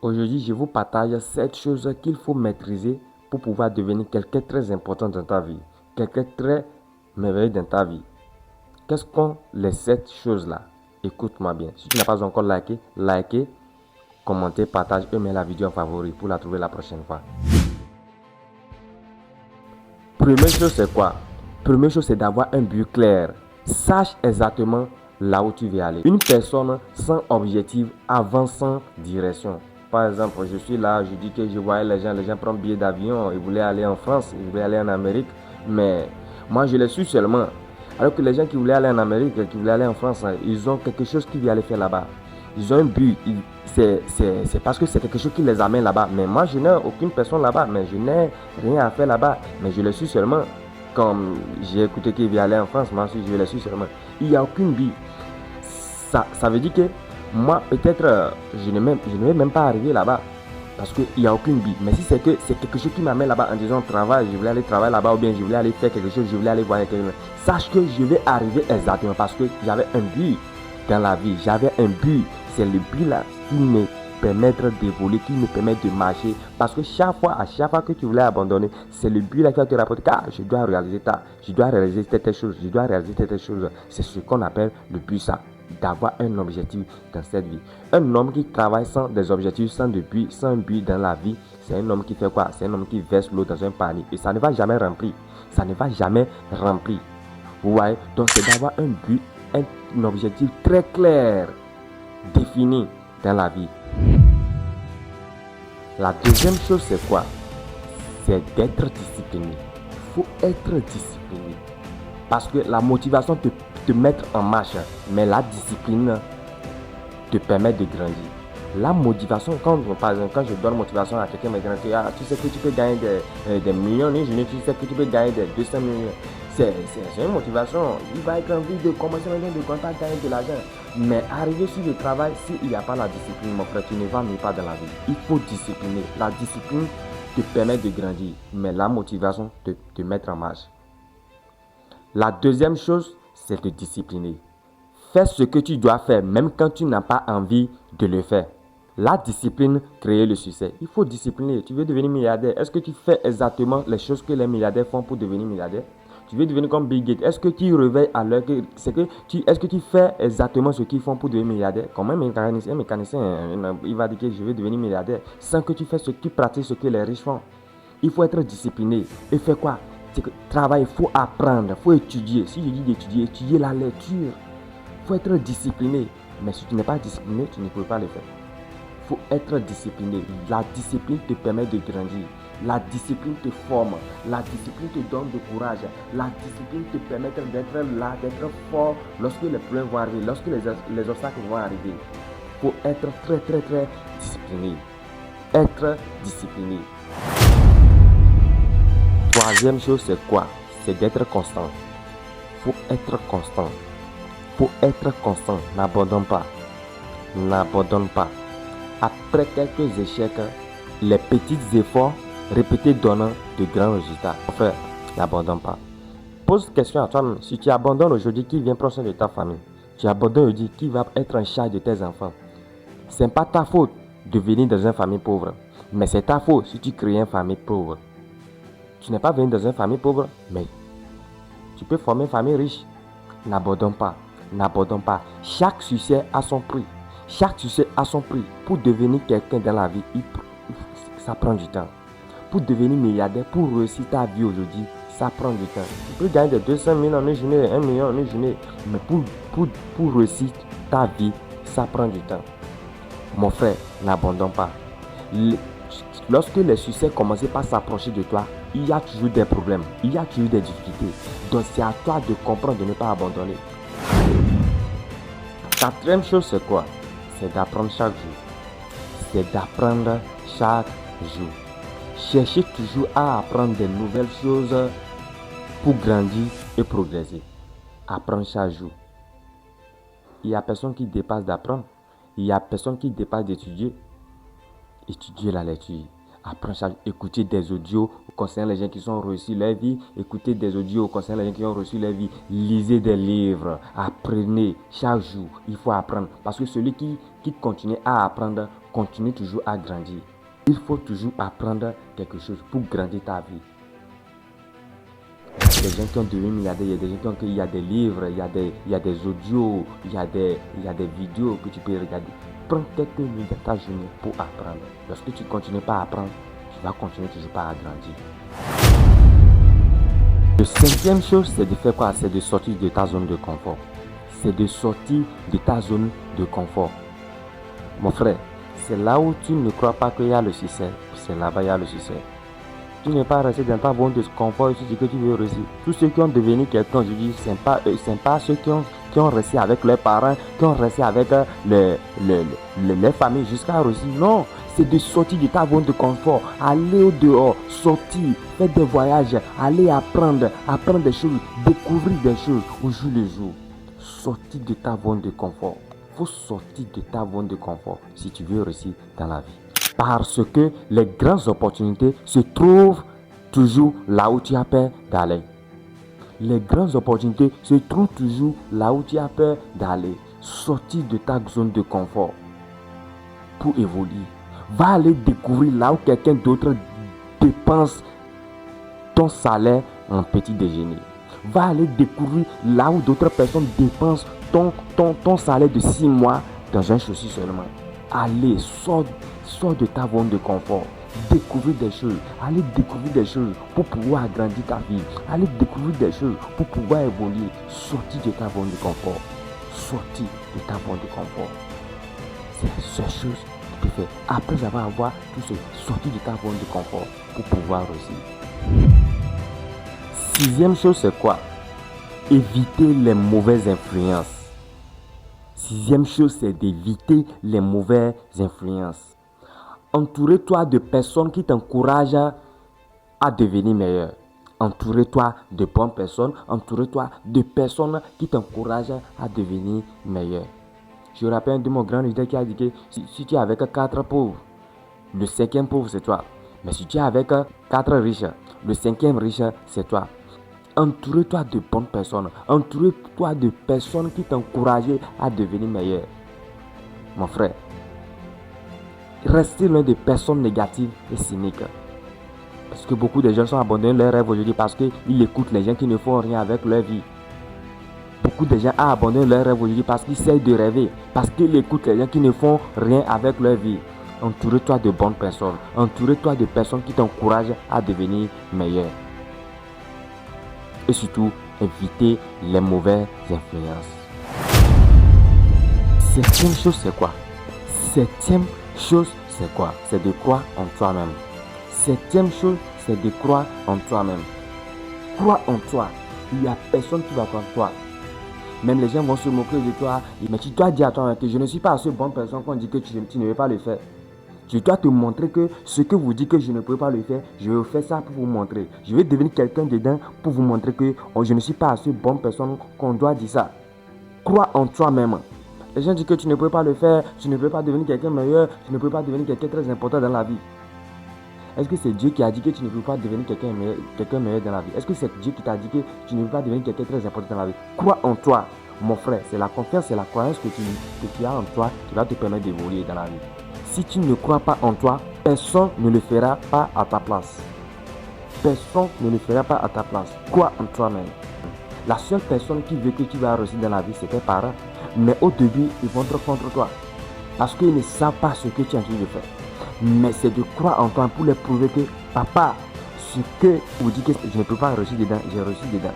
Aujourd'hui, je vous partage 7 choses qu'il faut maîtriser pour pouvoir devenir quelqu'un de très important dans ta vie. Quelqu'un de très merveilleux dans ta vie. Quelles sont les 7 choses-là? Écoute-moi bien. Si tu n'as pas encore liké, commentez, partage et mets la vidéo en favori pour la trouver la prochaine fois. Première chose, c'est quoi? Première chose, c'est d'avoir un but clair. Sache exactement là où tu veux aller. Une personne sans objectif avance sans direction. Par exemple, je suis là, je dis que je voyais les gens prennent billet d'avion, ils voulaient aller en France, ils voulaient aller en Amérique, mais moi je les suis seulement. Alors que les gens qui voulaient aller en Amérique, qui voulaient aller en France, ils ont quelque chose qu'ils veulent aller faire là-bas. Ils ont un but, c'est parce que c'est quelque chose qui les amène là-bas. Mais moi je n'ai aucune personne là-bas, mais je n'ai rien à faire là-bas, mais je les suis seulement. Comme j'ai écouté qu'il veut aller en France, moi aussi je les suis seulement. Il n'y a aucune but. Ça veut dire que moi, peut-être, je ne vais même pas arriver là-bas parce qu'il n'y a aucune vie. Mais si c'est que c'est quelque chose qui m'amène là-bas en disant travail, je voulais aller travailler là-bas ou bien je voulais aller faire quelque chose, je voulais aller voir quelqu'un. Sache que je vais arriver exactement parce que j'avais un but dans la vie. J'avais un but. C'est le but là qui me permet d'évoluer, qui me permet de marcher. Parce que à chaque fois que tu voulais abandonner, c'est le but là qui va te rapporter. Car je dois réaliser telle chose, je dois réaliser telle chose. C'est ce qu'on appelle le but ça. D'avoir un objectif dans cette vie. Un homme qui travaille sans des objectifs, sans de but, sans but dans la vie, c'est un homme qui fait quoi? C'est un homme qui verse l'eau dans un panier et ça ne va jamais remplir. Ça ne va jamais remplir. Vous voyez? Donc c'est d'avoir un but, un objectif très clair, défini dans la vie. La deuxième chose c'est quoi? C'est d'être discipliné. Il faut être discipliné. Parce que la motivation te mettre en marche, mais la discipline te permet de grandir. La motivation, par exemple, quand je donne motivation à quelqu'un, tu sais que tu peux gagner des millions une journée, tu sais que tu peux gagner des 200 millions. C'est une motivation. Il va être envie de commencer maintenant de compter gagner de l'argent. Mais arriver sur le travail, s'il n'y a pas la discipline, mon frère, tu ne vas même pas dans la vie. Il faut discipliner. La discipline te permet de grandir, mais la motivation te mettre en marche. La deuxième chose, c'est de discipliner. Fais ce que tu dois faire, même quand tu n'as pas envie de le faire. La discipline crée le succès. Il faut discipliner. Tu veux devenir milliardaire. Est-ce que tu fais exactement les choses que les milliardaires font pour devenir milliardaire? Tu veux devenir comme Bill Gates. Est-ce que tu réveilles à l'heure est-ce que tu fais exactement ce qu'ils font pour devenir milliardaire? Comme un mécanicien, il va dire que je veux devenir milliardaire sans que tu pratiques ce que les riches font. Il faut être discipliné. Et faire quoi? C'est que travail, il faut apprendre, il faut étudier. Si je dis d'étudier, étudier la lecture. Il faut être discipliné. Mais si tu n'es pas discipliné, tu ne peux pas le faire. Il faut être discipliné. La discipline te permet de grandir. La discipline te forme. La discipline te donne du courage. La discipline te permet d'être là, d'être fort lorsque les problèmes vont arriver, lorsque les obstacles vont arriver. Il faut être très, très, très discipliné. Être discipliné. Troisième chose, c'est quoi? C'est d'être constant. Il faut être constant. Il faut être constant. N'abandonne pas. N'abandonne pas. Après quelques échecs, les petits efforts répétés donnent de grands résultats. Frère, n'abandonne pas. Pose question à toi-même. Si tu abandonnes aujourd'hui, qui vient prendre soin de ta famille? Tu abandonnes aujourd'hui, qui va être en charge de tes enfants? Ce n'est pas ta faute de venir dans une famille pauvre. Mais c'est ta faute si tu crées une famille pauvre. Tu n'es pas venu dans une famille pauvre, mais tu peux former une famille riche. N'abandonne pas. N'abandonne pas. Chaque succès a son prix. Chaque succès a son prix. Pour devenir quelqu'un dans la vie, ça prend du temps. Pour devenir milliardaire, pour réussir ta vie aujourd'hui, ça prend du temps. Tu peux gagner des 200 000 en une journée, 1 million en une journée. Mais pour réussir ta vie, ça prend du temps. Mon frère, n'abandonne pas. Lorsque les succès commencent par s'approcher de toi, il y a toujours des problèmes, il y a toujours des difficultés. Donc c'est à toi de comprendre, de ne pas abandonner. Quatrième chose, c'est quoi? C'est d'apprendre chaque jour. C'est d'apprendre chaque jour. Cherchez toujours à apprendre de nouvelles choses pour grandir et progresser. Apprendre chaque jour. Il n'y a personne qui dépasse d'apprendre. Il n'y a personne qui dépasse d'étudier. Étudier la lecture. Apprends chaque jour. Écoutez des audios concernant les gens qui ont reçu leur vie. Écoutez des audios concernant les gens qui ont reçu leur vie. Lisez des livres. Apprenez chaque jour. Il faut apprendre. Parce que celui qui continue à apprendre, continue toujours à grandir. Il faut toujours apprendre quelque chose pour grandir ta vie. Il y a des gens qui ont devenu milliardaires, il y a des gens il y a des livres, il y a des audios, il y a des vidéos que tu peux regarder. Prends quelques minutes de ta journée pour apprendre. Lorsque tu ne continues pas à apprendre, tu vas continuer toujours pas à grandir. Le cinquième chose, c'est de faire quoi? C'est de sortir de ta zone de confort. C'est de sortir de ta zone de confort. Mon frère, c'est là où tu ne crois pas qu'il y a le succès. C'est là-bas il y a le succès. Tu n'es pas resté dans ta zone de confort et tu dis que tu veux réussir. Tous ceux qui ont devenu quelqu'un, je dis, ce n'est pas ceux qui ont resté avec leurs parents, qui ont resté avec leur famille jusqu'à réussir. Non, c'est de sortir de ta zone de confort, aller au dehors, sortir, faire des voyages, aller apprendre des choses, découvrir des choses au jour le jour. Sortir de ta zone de confort. Il faut sortir de ta zone de confort si tu veux réussir dans la vie. Parce que les grandes opportunités se trouvent toujours là où tu as peur d'aller. Les grandes opportunités se trouvent toujours là où tu as peur d'aller. Sortir de ta zone de confort pour évoluer. Va aller découvrir là où quelqu'un d'autre dépense ton salaire en petit déjeuner. Va aller découvrir là où d'autres personnes dépensent ton salaire de 6 mois dans un chaussure seulement. Allez, sors de ta zone de confort. Découvrir des choses. Allez découvrir des choses pour pouvoir agrandir ta vie. Allez découvrir des choses pour pouvoir évoluer. Sortir de ta zone de confort. Sortir de ta zone de confort. C'est la seule chose que tu peux faire. Après avoir tout ce, sortir de ta zone de confort pour pouvoir réussir. Sixième chose, c'est quoi? Éviter les mauvaises influences. Sixième chose, c'est d'éviter les mauvaises influences. Entoure-toi de personnes qui t'encouragent à devenir meilleur. Entoure-toi de bonnes personnes. Entoure-toi de personnes qui t'encouragent à devenir meilleur. Je me rappelle de mon grand leader qui a dit que si tu es avec 4 pauvres, le 5e pauvre c'est toi. Mais si tu es avec 4 riches, le 5e riche c'est toi. Entoure-toi de bonnes personnes. Entoure-toi de personnes qui t'encouragent à devenir meilleur. Mon frère, restez loin de personnes négatives et cyniques. Parce que beaucoup de gens sont abandonnés leur rêve aujourd'hui parce qu'ils écoutent les gens qui ne font rien avec leur vie. Beaucoup de gens ont abandonné leur rêve aujourd'hui parce qu'ils essayent de rêver. Parce qu'ils écoutent les gens qui ne font rien avec leur vie. Entoure-toi de bonnes personnes. Entoure-toi de personnes qui t'encouragent à devenir meilleur. Et surtout, éviter les mauvaises influences. Septième chose, c'est quoi? Septième chose, c'est quoi? C'est de croire en toi-même. Septième chose, c'est de croire en toi-même. Crois en toi. Il n'y a personne qui va croire en toi. Même les gens vont se moquer de toi. Mais tu dois dire à toi que je ne suis pas assez bonne personne qu'on dit que tu ne veux pas le faire. Je dois te montrer que ce que vous dites que je ne peux pas le faire, je vais faire ça pour vous montrer. Je vais devenir quelqu'un dedans pour vous montrer que je ne suis pas assez bonne personne qu'on doit dire ça. Crois en toi-même. Les gens disent que tu ne peux pas le faire, tu ne peux pas devenir quelqu'un meilleur, tu ne peux pas devenir quelqu'un très important dans la vie. Est-ce que c'est Dieu qui a dit que tu ne peux pas devenir quelqu'un meilleur dans la vie? Est-ce que c'est Dieu qui t'a dit que tu ne peux pas devenir quelqu'un très important dans la vie? Crois en toi, mon frère. C'est la confiance, c'est la croyance que tu as en toi qui va te permettre d'évoluer dans la vie. Si tu ne crois pas en toi, personne ne le fera pas à ta place. Personne ne le fera pas à ta place. Crois en toi-même. La seule personne qui veut que tu vas réussir dans la vie, c'est tes parents. Mais au début, ils vont être contre toi. Parce qu'ils ne savent pas ce que tu es en train de faire. Mais c'est de croire en toi pour leur prouver que, papa, ce que vous dites que je ne peux pas réussir dedans, j'ai réussi dedans.